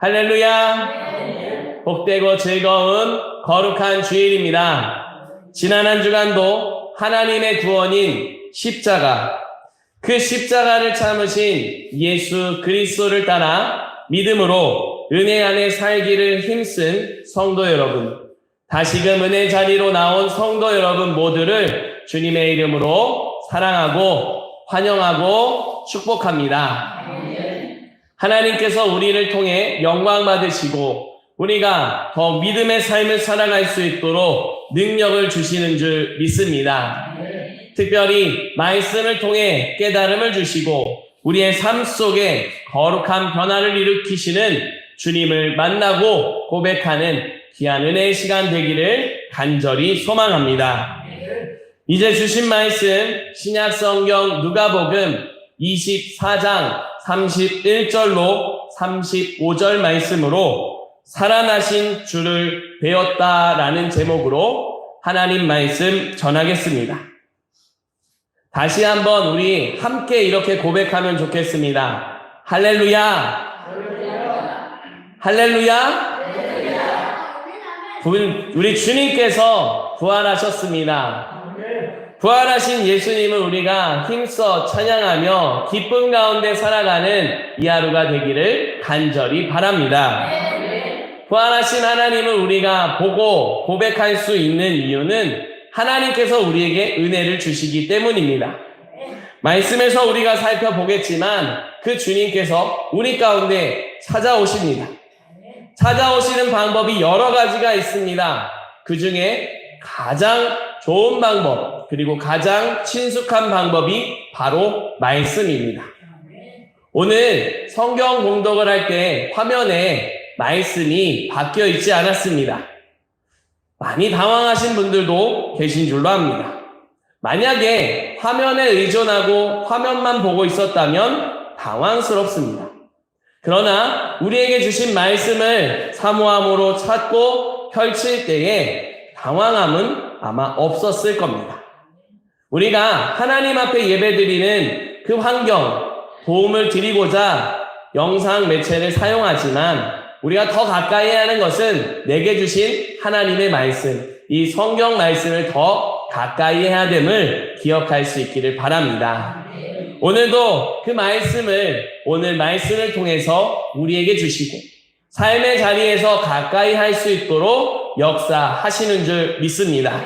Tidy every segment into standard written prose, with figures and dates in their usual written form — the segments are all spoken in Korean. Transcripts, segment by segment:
할렐루야! 복되고 즐거운 거룩한 주일입니다. 지난 한 주간도 하나님의 구원인 십자가, 그 십자가를 참으신 예수 그리스도를 따라 믿음으로 은혜 안에 살기를 힘쓴 성도 여러분, 다시금 은혜 자리로 나온 성도 여러분 모두를 주님의 이름으로 사랑하고 환영하고 축복합니다. 하나님께서 우리를 통해 영광 받으시고 우리가 더 믿음의 삶을 살아갈 수 있도록 능력을 주시는 줄 믿습니다. 특별히 말씀을 통해 깨달음을 주시고 우리의 삶 속에 거룩한 변화를 일으키시는 주님을 만나고 고백하는 귀한 은혜의 시간 되기를 간절히 소망합니다. 이제 주신 말씀 신약성경 누가복음 24장 31절로 35절 말씀으로 살아나신 주를 배웠다라는 제목으로 하나님 말씀 전하겠습니다. 다시 한번 우리 함께 이렇게 고백하면 좋겠습니다. 할렐루야! 할렐루야! 우리 주님께서 부활하셨습니다. 부활하신 예수님을 우리가 힘써 찬양하며 기쁨 가운데 살아가는 이 하루가 되기를 간절히 바랍니다. 부활하신 하나님을 우리가 보고 고백할 수 있는 이유는 하나님께서 우리에게 은혜를 주시기 때문입니다. 말씀에서 우리가 살펴보겠지만 그 주님께서 우리 가운데 찾아오십니다. 찾아오시는 방법이 여러 가지가 있습니다. 그 중에 가장 좋은 방법, 그리고 가장 친숙한 방법이 바로 말씀입니다. 오늘 성경 공독을 할 때 화면에 말씀이 바뀌어 있지 않았습니다. 많이 당황하신 분들도 계신 줄로 압니다. 만약에 화면에 의존하고 화면만 보고 있었다면 당황스럽습니다. 그러나 우리에게 주신 말씀을 사모함으로 찾고 펼칠 때에 당황함은 아마 없었을 겁니다. 우리가 하나님 앞에 예배드리는 그 환경, 도움을 드리고자 영상 매체를 사용하지만 우리가 더 가까이 하는 것은 내게 주신 하나님의 말씀, 이 성경 말씀을 더 가까이 해야 됨을 기억할 수 있기를 바랍니다. 오늘도 그 말씀을 오늘 말씀을 통해서 우리에게 주시고 삶의 자리에서 가까이 할 수 있도록 역사하시는 줄 믿습니다.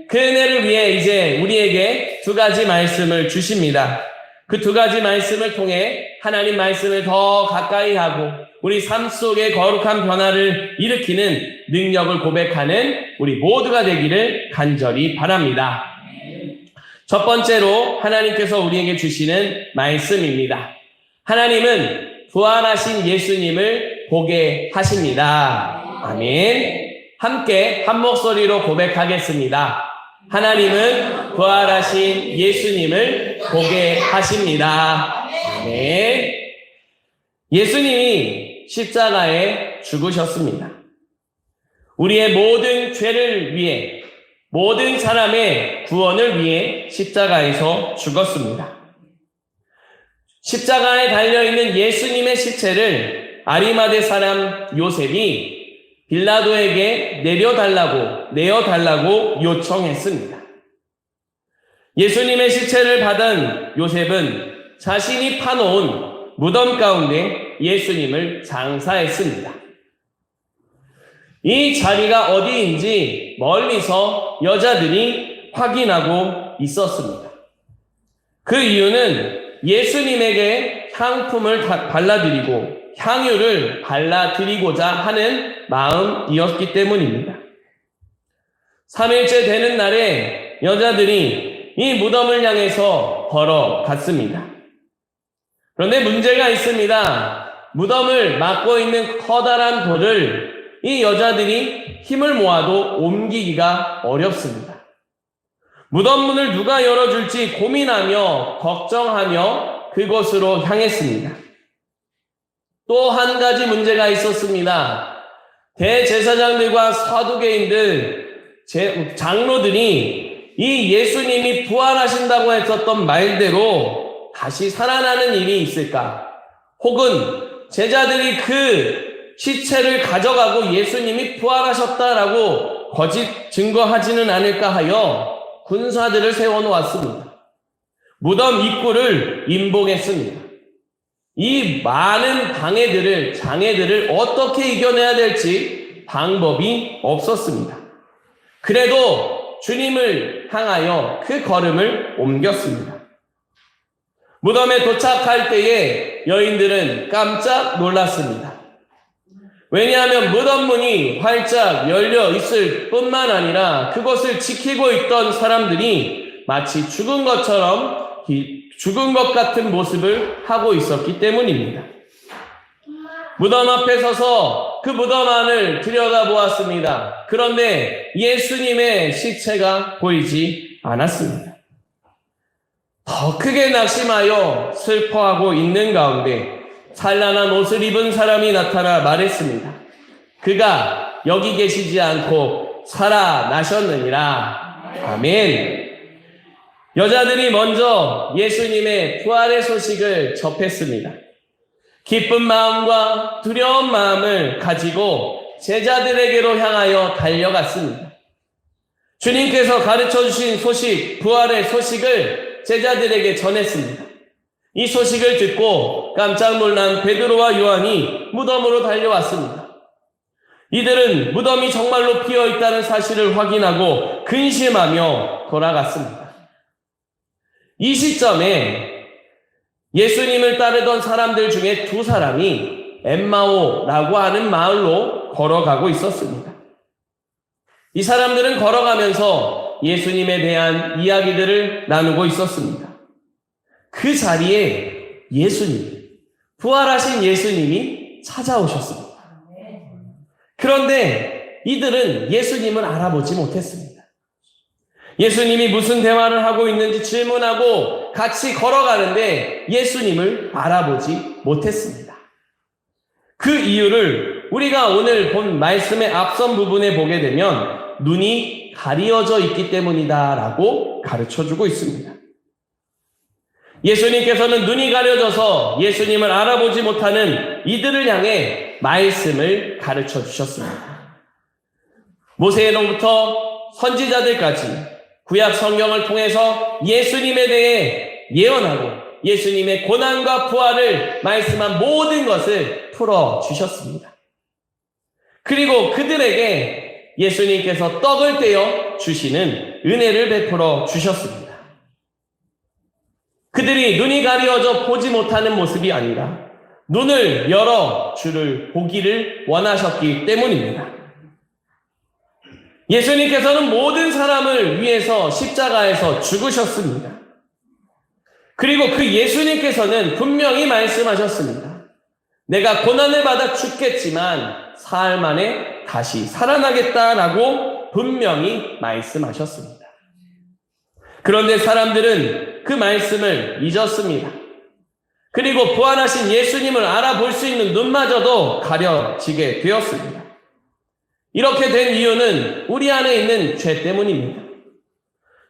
그 은혜를 위해 이제 우리에게 두 가지 말씀을 주십니다. 그 두 가지 말씀을 통해 하나님 말씀을 더 가까이 하고 우리 삶 속에 거룩한 변화를 일으키는 능력을 고백하는 우리 모두가 되기를 간절히 바랍니다. 첫 번째로 하나님께서 우리에게 주시는 말씀입니다. 하나님은 부활하신 예수님을 보게 하십니다. 아멘. 함께 한 목소리로 고백하겠습니다. 하나님은 부활하신 예수님을 보게 하십니다. 아멘. 예수님이 십자가에 죽으셨습니다. 우리의 모든 죄를 위해, 모든 사람의 구원을 위해 십자가에서 죽었습니다. 십자가에 달려있는 예수님의 시체를 아리마대 사람 요셉이 빌라도에게 내어달라고 요청했습니다. 예수님의 시체를 받은 요셉은 자신이 파놓은 무덤 가운데 예수님을 장사했습니다. 이 자리가 어디인지 멀리서 여자들이 확인하고 있었습니다. 그 이유는 예수님에게 향품을 발라드리고 향유를 발라드리고자 하는 마음이었기 때문입니다. 3일째 되는 날에 여자들이 이 무덤을 향해서 걸어갔습니다. 그런데 문제가 있습니다. 무덤을 막고 있는 커다란 돌을 이 여자들이 힘을 모아도 옮기기가 어렵습니다. 무덤 문을 누가 열어줄지 고민하며 걱정하며 그곳으로 향했습니다. 또 한 가지 문제가 있었습니다. 대제사장들과 사두개인들, 장로들이 이 예수님이 부활하신다고 했었던 말대로 다시 살아나는 일이 있을까? 혹은 제자들이 그 시체를 가져가고 예수님이 부활하셨다라고 거짓 증거하지는 않을까 하여 군사들을 세워놓았습니다. 무덤 입구를 임봉했습니다. 이 많은 장애들을 어떻게 이겨내야 될지 방법이 없었습니다. 그래도 주님을 향하여 그 걸음을 옮겼습니다. 무덤에 도착할 때에 여인들은 깜짝 놀랐습니다. 왜냐하면 무덤 문이 활짝 열려 있을 뿐만 아니라 그것을 지키고 있던 사람들이 마치 죽은 것 같은 모습을 하고 있었기 때문입니다. 무덤 앞에 서서 그 무덤 안을 들여다보았습니다. 그런데 예수님의 시체가 보이지 않았습니다. 더 크게 낙심하여 슬퍼하고 있는 가운데 찬란한 옷을 입은 사람이 나타나 말했습니다. 그가 여기 계시지 않고 살아나셨느니라. 아멘. 여자들이 먼저 예수님의 부활의 소식을 접했습니다. 기쁜 마음과 두려운 마음을 가지고 제자들에게로 향하여 달려갔습니다. 주님께서 가르쳐 주신 소식, 부활의 소식을 제자들에게 전했습니다. 이 소식을 듣고 깜짝 놀란 베드로와 요한이 무덤으로 달려왔습니다. 이들은 무덤이 정말로 비어 있다는 사실을 확인하고 근심하며 돌아갔습니다. 이 시점에 예수님을 따르던 사람들 중에 두 사람이 엠마오라고 하는 마을로 걸어가고 있었습니다. 이 사람들은 걸어가면서 예수님에 대한 이야기들을 나누고 있었습니다. 그 자리에 부활하신 예수님이 찾아오셨습니다. 그런데 이들은 예수님을 알아보지 못했습니다. 예수님이 무슨 대화를 하고 있는지 질문하고 같이 걸어가는데 예수님을 알아보지 못했습니다. 그 이유를 우리가 오늘 본 말씀의 앞선 부분에 보게 되면 눈이 가리어져 있기 때문이다라고 가르쳐주고 있습니다. 예수님께서는 눈이 가려져서 예수님을 알아보지 못하는 이들을 향해 말씀을 가르쳐 주셨습니다. 모세로부터 선지자들까지 구약 성경을 통해서 예수님에 대해 예언하고 예수님의 고난과 부활을 말씀한 모든 것을 풀어주셨습니다. 그리고 그들에게 예수님께서 떡을 떼어 주시는 은혜를 베풀어 주셨습니다. 그들이 눈이 가려져 보지 못하는 모습이 아니라 눈을 열어 주를 보기를 원하셨기 때문입니다. 예수님께서는 모든 사람을 위해서 십자가에서 죽으셨습니다. 그리고 그 예수님께서는 분명히 말씀하셨습니다. 내가 고난을 받아 죽겠지만 사흘 만에 다시 살아나겠다라고 분명히 말씀하셨습니다. 그런데 사람들은 그 말씀을 잊었습니다. 그리고 부활하신 예수님을 알아볼 수 있는 눈마저도 가려지게 되었습니다. 이렇게 된 이유는 우리 안에 있는 죄 때문입니다.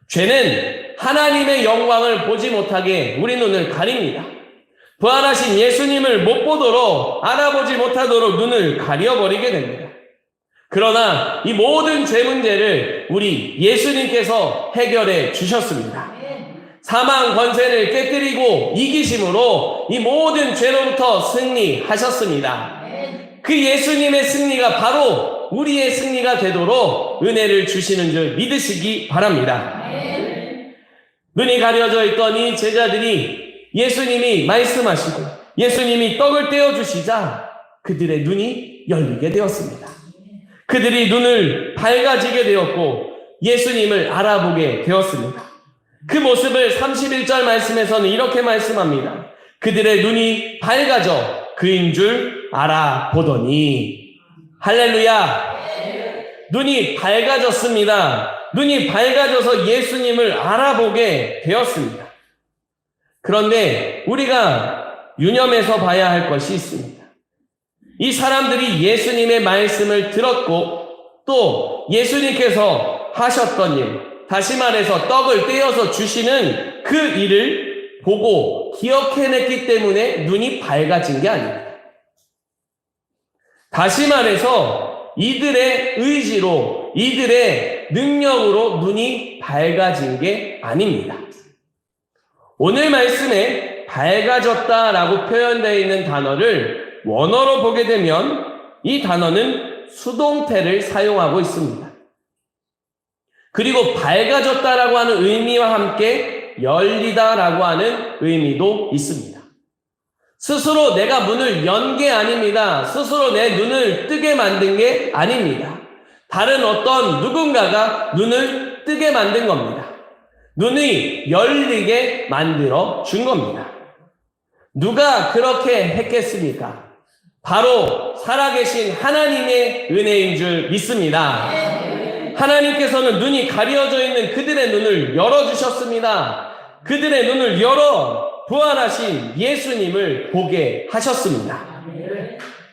죄는 하나님의 영광을 보지 못하게 우리 눈을 가립니다. 부활하신 예수님을 못 보도록 알아보지 못하도록 눈을 가려버리게 됩니다. 그러나 이 모든 죄 문제를 우리 예수님께서 해결해 주셨습니다. 사망 권세를 깨뜨리고 이기심으로 이 모든 죄로부터 승리하셨습니다. 그 예수님의 승리가 바로 우리의 승리가 되도록 은혜를 주시는 줄 믿으시기 바랍니다. 눈이 가려져 있던 이 제자들이 예수님이 말씀하시고 예수님이 떡을 떼어주시자 그들의 눈이 열리게 되었습니다. 그들이 눈을 밝아지게 되었고 예수님을 알아보게 되었습니다. 그 모습을 31절 말씀에서는 이렇게 말씀합니다. 그들의 눈이 밝아져 그인 줄 알아보더니. 할렐루야. 눈이 밝아졌습니다. 눈이 밝아져서 예수님을 알아보게 되었습니다. 그런데 우리가 유념해서 봐야 할 것이 있습니다. 이 사람들이 예수님의 말씀을 들었고 또 예수님께서 하셨던 일, 다시 말해서 떡을 떼어서 주시는 그 일을 보고 기억해냈기 때문에 눈이 밝아진 게 아닙니다. 다시 말해서 이들의 의지로, 이들의 능력으로 눈이 밝아진 게 아닙니다. 오늘 말씀에 밝아졌다라고 표현되어 있는 단어를 원어로 보게 되면 이 단어는 수동태를 사용하고 있습니다. 그리고 밝아졌다라고 하는 의미와 함께 열리다라고 하는 의미도 있습니다. 스스로 내가 문을 연 게 아닙니다. 스스로 내 눈을 뜨게 만든 게 아닙니다. 다른 어떤 누군가가 눈을 뜨게 만든 겁니다. 눈이 열리게 만들어 준 겁니다. 누가 그렇게 했겠습니까? 바로 살아계신 하나님의 은혜인 줄 믿습니다. 하나님께서는 눈이 가려져 있는 그들의 눈을 열어주셨습니다. 그들의 눈을 열어 부활하신 예수님을 보게 하셨습니다.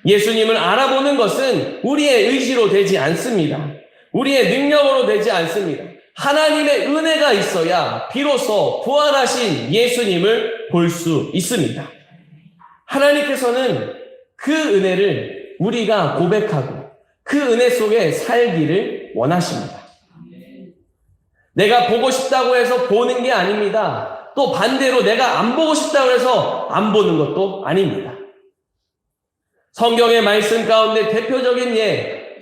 예수님을 알아보는 것은 우리의 의지로 되지 않습니다. 우리의 능력으로 되지 않습니다. 하나님의 은혜가 있어야 비로소 부활하신 예수님을 볼 수 있습니다. 하나님께서는 그 은혜를 우리가 고백하고 그 은혜 속에 살기를 원하십니다. 내가 보고 싶다고 해서 보는 게 아닙니다. 또 반대로 내가 안 보고 싶다고 해서 안 보는 것도 아닙니다. 성경의 말씀 가운데 대표적인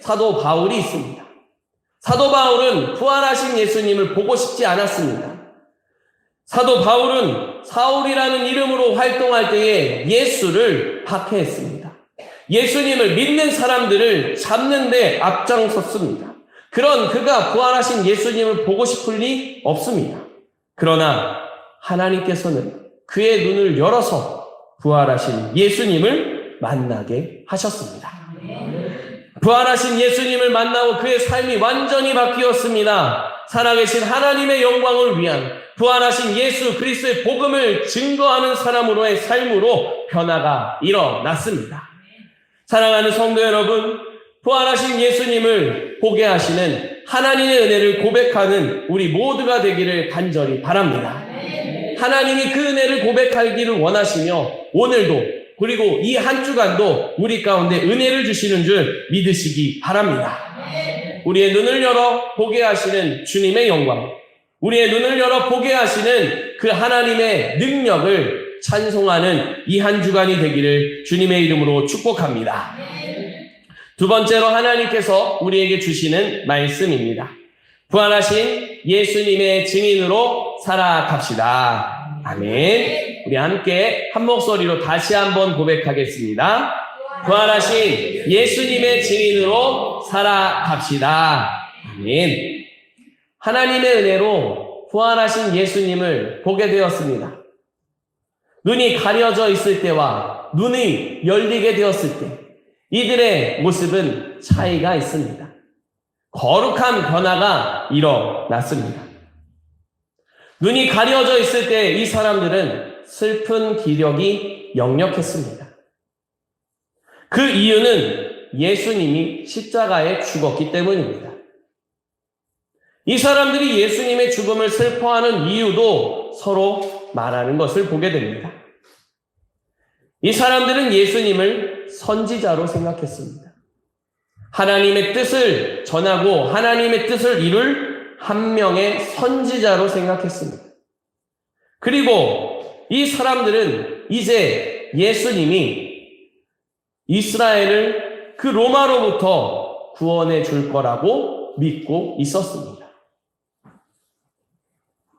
사도 바울이 있습니다. 사도 바울은 부활하신 예수님을 보고 싶지 않았습니다. 사도 바울은 사울이라는 이름으로 활동할 때에 예수를 박해했습니다. 예수님을 믿는 사람들을 잡는 데 앞장섰습니다. 그런 그가 부활하신 예수님을 보고 싶을 리 없습니다. 그러나 하나님께서는 그의 눈을 열어서 부활하신 예수님을 만나게 하셨습니다. 부활하신 예수님을 만나고 그의 삶이 완전히 바뀌었습니다. 살아계신 하나님의 영광을 위한 부활하신 예수 그리스도의 복음을 증거하는 사람으로의 삶으로 변화가 일어났습니다. 사랑하는 성도 여러분, 부활하신 예수님을 보게 하시는 하나님의 은혜를 고백하는 우리 모두가 되기를 간절히 바랍니다. 하나님이 그 은혜를 고백하기를 원하시며 오늘도 그리고 이 한 주간도 우리 가운데 은혜를 주시는 줄 믿으시기 바랍니다. 우리의 눈을 열어 보게 하시는 주님의 영광, 우리의 눈을 열어 보게 하시는 그 하나님의 능력을 찬송하는 이 한 주간이 되기를 주님의 이름으로 축복합니다. 두 번째로 하나님께서 우리에게 주시는 말씀입니다. 부활하신 예수님의 증인으로 살아갑시다. 아멘. 우리 함께 한 목소리로 다시 한번 고백하겠습니다. 부활하신 예수님의 증인으로 살아갑시다. 아멘. 하나님의 은혜로 부활하신 예수님을 보게 되었습니다. 눈이 가려져 있을 때와 눈이 열리게 되었을 때 이들의 모습은 차이가 있습니다. 거룩한 변화가 일어났습니다. 눈이 가려져 있을 때 이 사람들은 슬픈 기력이 역력했습니다. 그 이유는 예수님이 십자가에 죽었기 때문입니다. 이 사람들이 예수님의 죽음을 슬퍼하는 이유도 서로 말하는 것을 보게 됩니다. 이 사람들은 예수님을 선지자로 생각했습니다. 하나님의 뜻을 전하고 하나님의 뜻을 이룰 한 명의 선지자로 생각했습니다. 그리고 이 사람들은 이제 예수님이 이스라엘을 그 로마로부터 구원해 줄 거라고 믿고 있었습니다.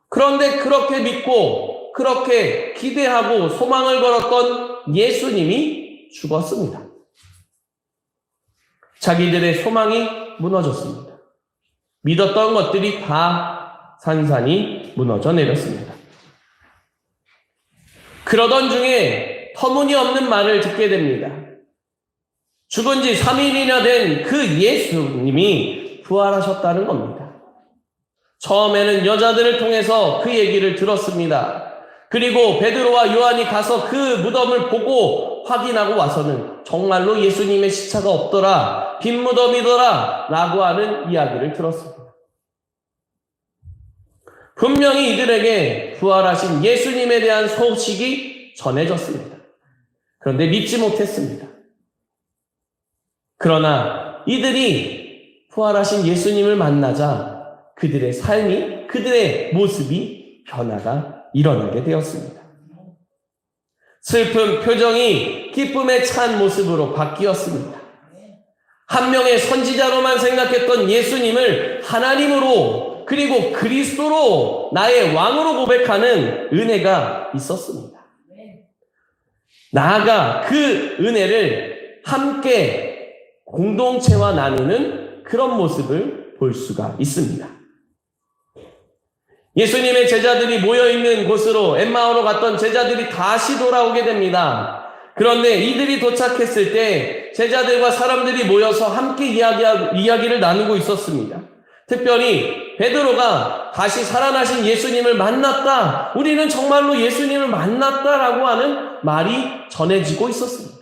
그런데 그렇게 믿고 그렇게 기대하고 소망을 걸었던 예수님이 죽었습니다. 자기들의 소망이 무너졌습니다. 믿었던 것들이 다 산산이 무너져 내렸습니다. 그러던 중에 터무니없는 말을 듣게 됩니다. 죽은 지 3일이나 된 그 예수님이 부활하셨다는 겁니다. 처음에는 여자들을 통해서 그 얘기를 들었습니다. 그리고 베드로와 요한이 가서 그 무덤을 보고 확인하고 와서는 정말로 예수님의 시체가 없더라, 빈 무덤이더라 라고 하는 이야기를 들었습니다. 분명히 이들에게 부활하신 예수님에 대한 소식이 전해졌습니다. 그런데 믿지 못했습니다. 그러나 이들이 부활하신 예수님을 만나자 그들의 삶이, 그들의 모습이 변화가 일어나게 되었습니다. 슬픈 표정이 기쁨에 찬 모습으로 바뀌었습니다. 한 명의 선지자로만 생각했던 예수님을 하나님으로 그리고 그리스도로 나의 왕으로 고백하는 은혜가 있었습니다. 나아가 그 은혜를 함께 공동체와 나누는 그런 모습을 볼 수가 있습니다. 예수님의 제자들이 모여있는 곳으로 엠마오로 갔던 제자들이 다시 돌아오게 됩니다. 그런데 이들이 도착했을 때 제자들과 사람들이 모여서 함께 이야기를 나누고 있었습니다. 특별히 베드로가 다시 살아나신 예수님을 만났다, 우리는 정말로 예수님을 만났다라고 하는 말이 전해지고 있었습니다.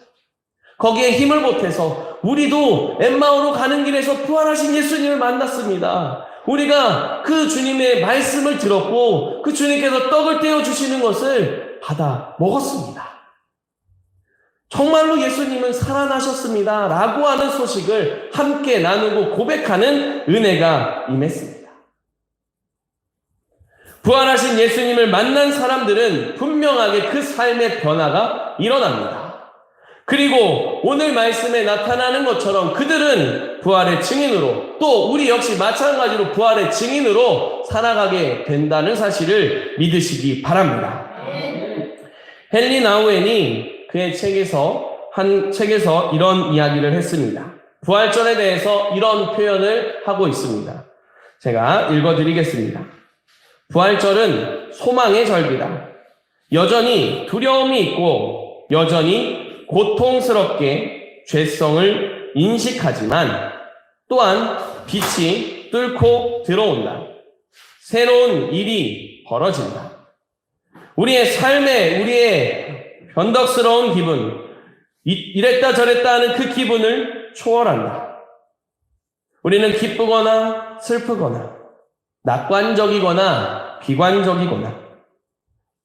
거기에 힘을 보태서 우리도 엠마오로 가는 길에서 부활하신 예수님을 만났습니다. 우리가 그 주님의 말씀을 들었고 그 주님께서 떡을 떼어주시는 것을 받아 먹었습니다. 정말로 예수님은 살아나셨습니다 라고 하는 소식을 함께 나누고 고백하는 은혜가 임했습니다. 부활하신 예수님을 만난 사람들은 분명하게 그 삶의 변화가 일어납니다. 그리고 오늘 말씀에 나타나는 것처럼 그들은 부활의 증인으로, 또 우리 역시 마찬가지로 부활의 증인으로 살아가게 된다는 사실을 믿으시기 바랍니다. 헨리 나우엔이 그의 한 책에서 이런 이야기를 했습니다. 부활절에 대해서 이런 표현을 하고 있습니다. 제가 읽어드리겠습니다. 부활절은 소망의 절기다. 여전히 두려움이 있고 여전히 고통스럽게 죄성을 인식하지만 또한 빛이 뚫고 들어온다. 새로운 일이 벌어진다. 우리의 삶에 우리의 변덕스러운 기분, 이랬다 저랬다 하는 그 기분을 초월한다. 우리는 기쁘거나 슬프거나 낙관적이거나 비관적이거나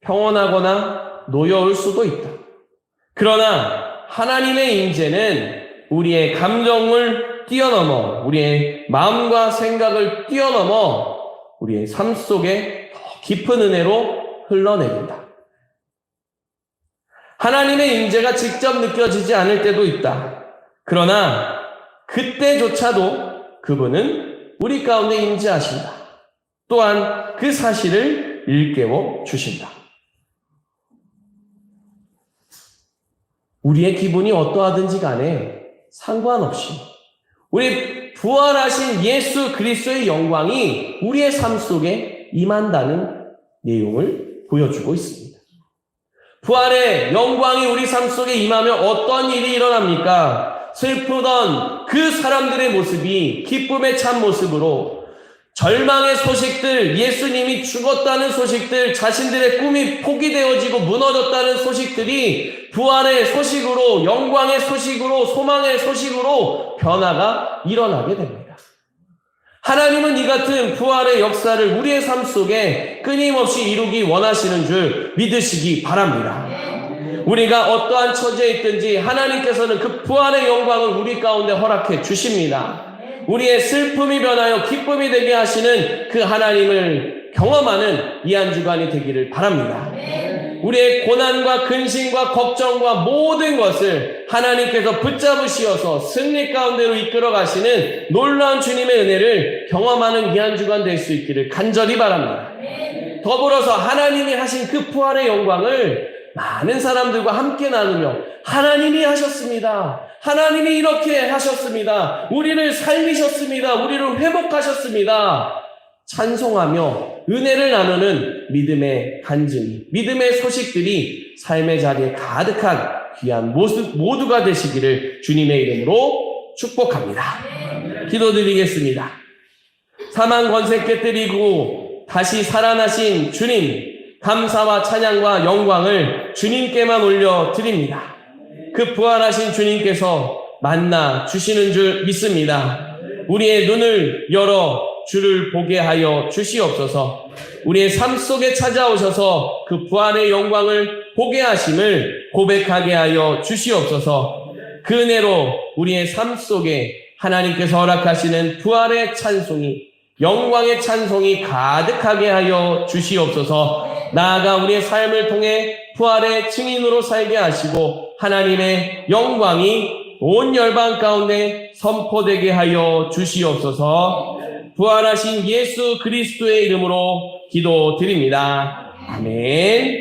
평온하거나 노여울 수도 있다. 그러나 하나님의 임재는 우리의 감정을 뛰어넘어 우리의 마음과 생각을 뛰어넘어 우리의 삶 속에 더 깊은 은혜로 흘러내린다. 하나님의 임재가 직접 느껴지지 않을 때도 있다. 그러나 그때조차도 그분은 우리 가운데 임재하신다. 또한 그 사실을 일깨워 주신다. 우리의 기분이 어떠하든지 간에 상관없이 우리 부활하신 예수 그리스도의 영광이 우리의 삶 속에 임한다는 내용을 보여주고 있습니다. 부활의 영광이 우리 삶 속에 임하면 어떤 일이 일어납니까? 슬프던 그 사람들의 모습이 기쁨에 찬 모습으로, 절망의 소식들, 예수님이 죽었다는 소식들, 자신들의 꿈이 포기되어지고 무너졌다는 소식들이 부활의 소식으로, 영광의 소식으로, 소망의 소식으로 변화가 일어나게 됩니다. 하나님은 이 같은 부활의 역사를 우리의 삶 속에 끊임없이 이루기 원하시는 줄 믿으시기 바랍니다. 우리가 어떠한 처지에 있든지 하나님께서는 그 부활의 영광을 우리 가운데 허락해 주십니다. 우리의 슬픔이 변하여 기쁨이 되게 하시는 그 하나님을 경험하는 이 한 주간이 되기를 바랍니다. 우리의 고난과 근심과 걱정과 모든 것을 하나님께서 붙잡으시어서 승리 가운데로 이끌어 가시는 놀라운 주님의 은혜를 경험하는 이 한 주간 될 수 있기를 간절히 바랍니다. 더불어서 하나님이 하신 그 부활의 영광을 많은 사람들과 함께 나누며 하나님이 하셨습니다. 하나님이 이렇게 하셨습니다. 우리를 살리셨습니다. 우리를 회복하셨습니다. 찬송하며 은혜를 나누는 믿음의 간증이, 믿음의 소식들이 삶의 자리에 가득한 귀한 모습 모두가 되시기를 주님의 이름으로 축복합니다. 기도드리겠습니다. 사망 권세 깨뜨리고 다시 살아나신 주님, 감사와 찬양과 영광을 주님께만 올려드립니다. 그 부활하신 주님께서 만나 주시는 줄 믿습니다. 우리의 눈을 열어 주를 보게 하여 주시옵소서. 우리의 삶 속에 찾아오셔서 그 부활의 영광을 보게 하심을 고백하게 하여 주시옵소서. 그 은혜로 우리의 삶 속에 하나님께서 허락하시는 부활의 찬송이, 영광의 찬송이 가득하게 하여 주시옵소서. 나아가 우리의 삶을 통해 부활의 증인으로 살게 하시고 하나님의 영광이 온 열방 가운데 선포되게 하여 주시옵소서. 부활하신 예수 그리스도의 이름으로 기도드립니다. 아멘.